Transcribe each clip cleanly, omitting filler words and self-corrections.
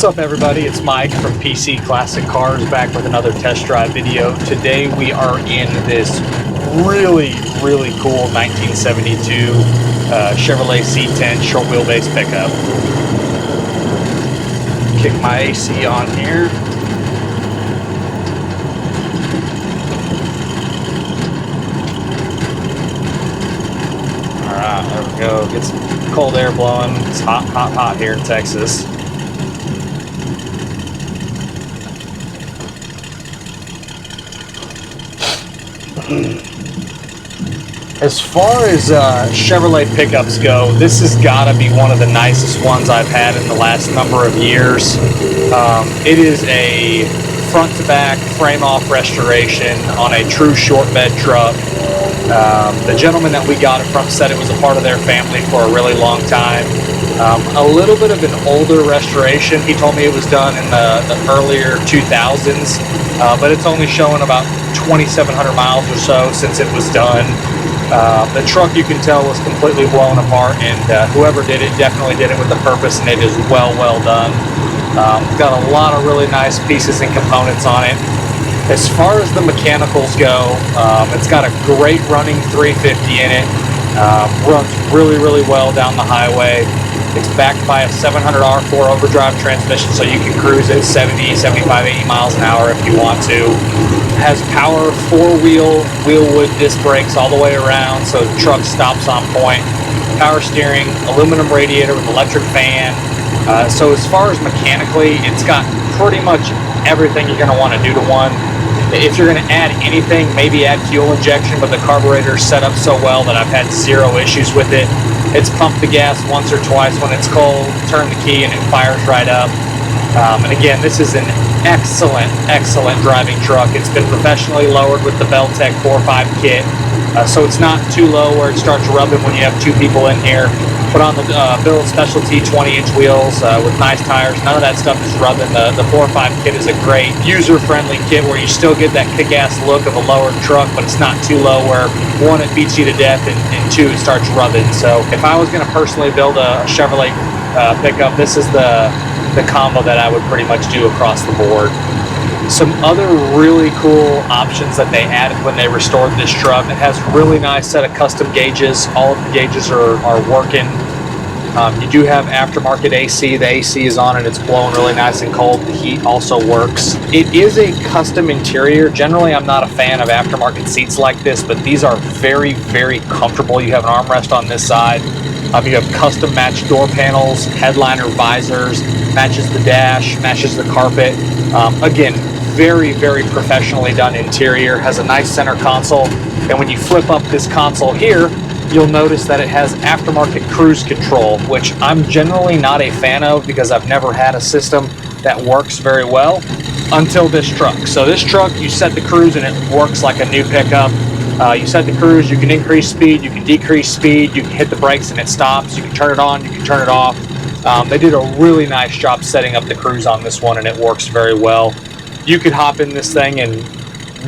What's up, everybody? It's Mike from PC Classic Cars, back with another test drive video. Today we are in this really cool 1972 Chevrolet C10 short wheelbase pickup. Kick my AC on here. Alright, there we go. Get some cold air blowing. It's hot here in Texas. As far as Chevrolet pickups go, this has got to be one of the nicest ones I've had in the last number of years. It is a front-to-back frame-off restoration on a true short bed truck. The gentleman that we got it from said it was a part of their family for a really long time. A little bit of an older restoration. He told me it was done in the earlier 2000s, but it's only showing about 2,700 miles or so since it was done. The truck, you can tell, was completely blown apart, and whoever did it definitely did it with a purpose, and it is well done. Got a lot of really nice pieces and components on it. As far as the mechanicals go, it's got a great running 350 in it. Runs really well down the highway. It's backed by a 700R4 overdrive transmission, so you can cruise at 70, 75, 80 miles an hour if you want to. Has power 4-wheel wheelwood disc brakes all the way around, so the truck stops on point. Power steering, aluminum radiator with electric fan. So as far as mechanically, it's got pretty much everything you're going to want to do to one. If you're going to add anything, maybe add fuel injection, but the carburetor is set up so well that I've had zero issues with it. It's pumped the gas once or twice when it's cold, turn the key, and it fires right up. And again, this is an excellent driving truck. It's been professionally lowered with the Beltec 4.5 kit, so it's not too low where it starts rubbing when you have two people in here. Put on the Bill Specialty 20-inch wheels with nice tires. None of that stuff is rubbing. The 4.5 kit is a great user-friendly kit where you still get that kick-ass look of a lowered truck, but it's not too low where, one, it beats you to death, and two, it starts rubbing. So if I was going to personally build a Chevrolet pickup, this is the combo that I would pretty much do across the board. Some other really cool options that they added when they restored this truck. It has a really nice set of custom gauges. All of the gauges are working. You do have aftermarket AC. The AC is on and it's blowing really nice and cold. The heat also works. It is a custom interior. Generally, I'm not a fan of aftermarket seats like this, but these are very comfortable. You have an armrest on this side. You have custom matched door panels, headliner visors, matches the dash, matches the carpet. Again, very professionally done interior. Has a nice center console, and when you flip up this console here, you'll notice that it has aftermarket cruise control, which I'm generally not a fan of because I've never had a system that works very well until this truck. So this truck, you set the cruise and it works like a new pickup. You set the cruise, you can increase speed, you can decrease speed, you can hit the brakes and it stops, you can turn it on, you can turn it off. They did a really nice job setting up the cruise on this one, and it works very well. You could hop in this thing and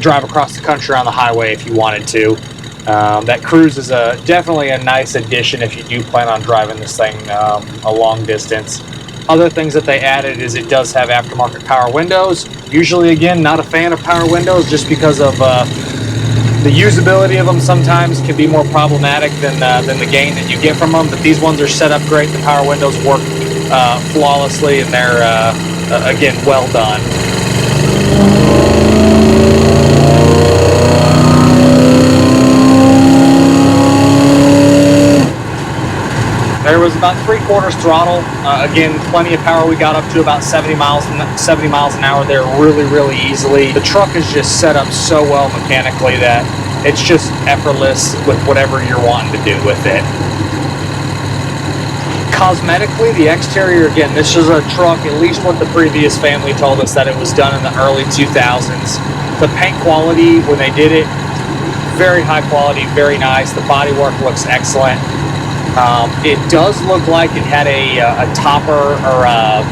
drive across the country on the highway if you wanted to. That cruise is definitely a nice addition if you do plan on driving this thing a long distance. Other things that they added is it does have aftermarket power windows. Usually, again, not a fan of power windows just because of the usability of them sometimes can be more problematic than the gain that you get from them, but these ones are set up great. The power windows work flawlessly, and they're, again, well done. There was about 3/4 throttle. Again, plenty of power. We got up to about 70 miles an hour there really easily. The truck is just set up so well mechanically that it's just effortless with whatever you're wanting to do with it. Cosmetically, the exterior, again, this is a truck, at least what the previous family told us, that it was done in the early 2000s. The paint quality, when they did it, very high quality, very nice. The bodywork looks excellent. It does look like it had a topper or a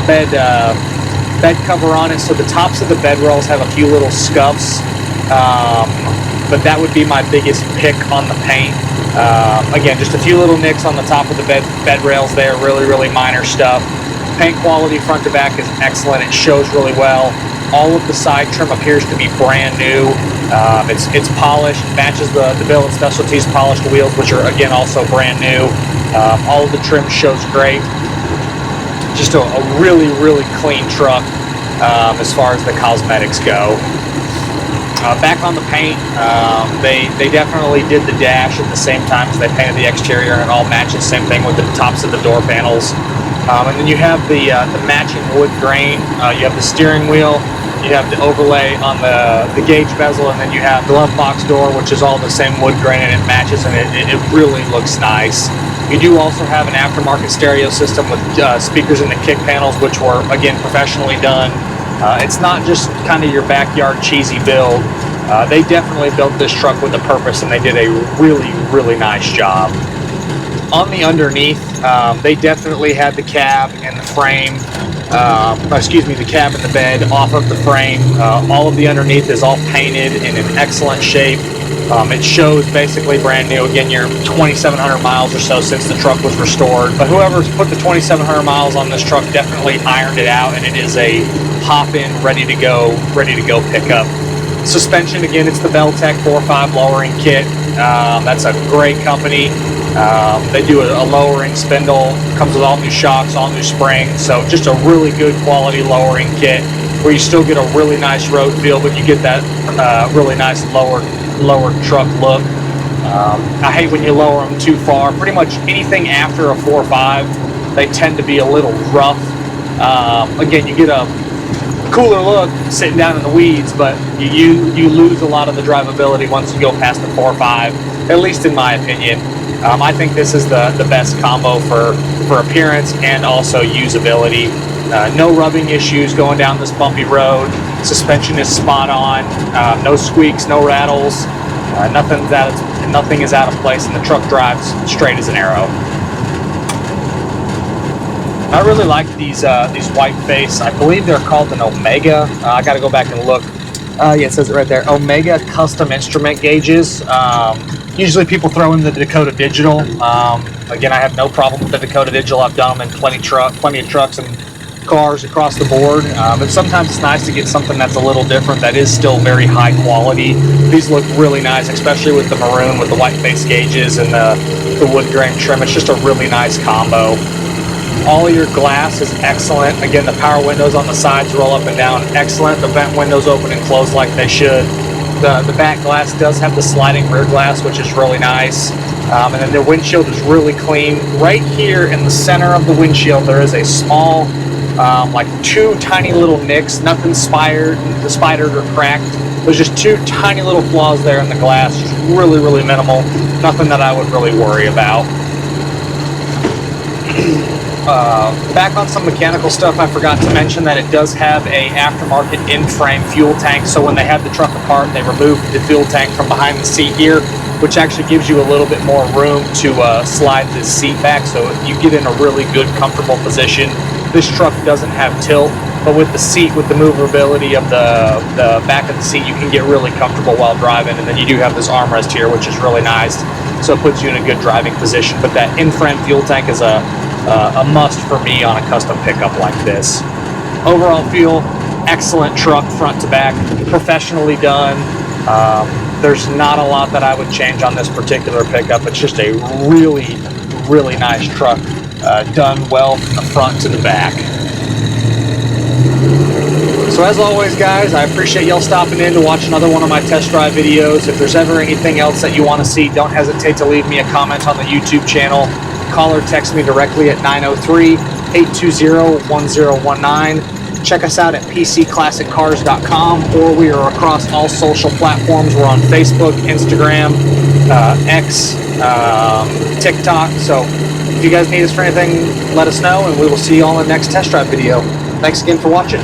bed cover on it, so the tops of the bed rails have a few little scuffs, but that would be my biggest pick on the paint. Again, just a few little nicks on the top of the bed rails there, really minor stuff. Paint quality front to back is excellent. It shows really well. All of the side trim appears to be brand new. It's polished, matches the Bill and Specialties polished wheels, which are again also brand new. All of the trim shows great. Just a really, really clean truck as far as the cosmetics go. Back on the paint, they definitely did the dash at the same time as they painted the exterior, and it all matches. Same thing with the tops of the door panels. And then you have the matching wood grain. You have the steering wheel. You have the overlay on the gauge bezel, and then you have the glove box door, which is all the same wood grain, and it matches, and it really looks nice. You do also have an aftermarket stereo system with speakers in the kick panels, which were, again, professionally done. It's not just kind of your backyard cheesy build. They definitely built this truck with a purpose, and they did a really, really nice job. On the underneath, they definitely had the cab and the frame, the cab and the bed off of the frame. All of the underneath is all painted and in excellent shape. It shows basically brand new. Again, you're 2,700 miles or so since the truck was restored. But whoever's put the 2,700 miles on this truck definitely ironed it out, and it is a hop-in, ready to go pickup. Suspension, again, it's the Beltec 4.5 lowering kit. That's a great company. They do a lowering spindle, comes with all new shocks, all new springs, so just a really good quality lowering kit where you still get a really nice road feel, but you get that really nice lower truck look. I hate when you lower them too far. Pretty much anything after a 4.5, they tend to be a little rough. Again, you get a cooler look sitting down in the weeds, but you lose a lot of the drivability once you go past the 4.5, at least in my opinion. I think this is the best combo for appearance and also usability. No rubbing issues going down this bumpy road. Suspension is spot on. No squeaks, no rattles. Nothing is out of place, and the truck drives straight as an arrow. I really like these white face. I believe they're called an Omega. I got to go back and look. Yeah, it says it right there. Omega custom instrument gauges. Usually people throw in the Dakota Digital. Again, I have no problem with the Dakota Digital. I've done them in plenty of trucks and cars across the board. But sometimes it's nice to get something that's a little different, that is still very high quality. These look really nice, especially with the maroon, with the white face gauges and the wood grain trim. It's just a really nice combo. All of your glass is excellent. Again, the power windows on the sides roll up and down, excellent. The vent windows open and close like they should. The back glass does have the sliding rear glass, which is really nice. And then the windshield is really clean. Right here in the center of the windshield, there is a small, like two tiny little nicks, nothing spidered or cracked. There's just two tiny little flaws there in the glass, just really, really minimal. Nothing that I would really worry about. Back on some mechanical stuff, I forgot to mention that it does have a aftermarket in-frame fuel tank. So when they had the truck apart, they removed the fuel tank from behind the seat here, which actually gives you a little bit more room to slide this seat back, so you get in a really good, comfortable position. This truck doesn't have tilt, but with the seat, with the movability of the back of the seat, you can get really comfortable while driving. And then you do have this armrest here, which is really nice, so it puts you in a good driving position. But that in-frame fuel tank is a must for me on a custom pickup like this. Overall feel, excellent truck front to back, professionally done. There's not a lot that I would change on this particular pickup. It's just a really, really nice truck, done well from the front to the back. So as always, guys, I appreciate y'all stopping in to watch another one of my test drive videos. If there's ever anything else that you want to see, don't hesitate to leave me a comment on the YouTube channel. Call or text me directly at 903-820-1019. Check us out at pcclassiccars.com, or we are across all social platforms. We're on Facebook, Instagram, X, TikTok. So if you guys need us for anything, let us know, and we will see you all in the next test drive video. Thanks again for watching.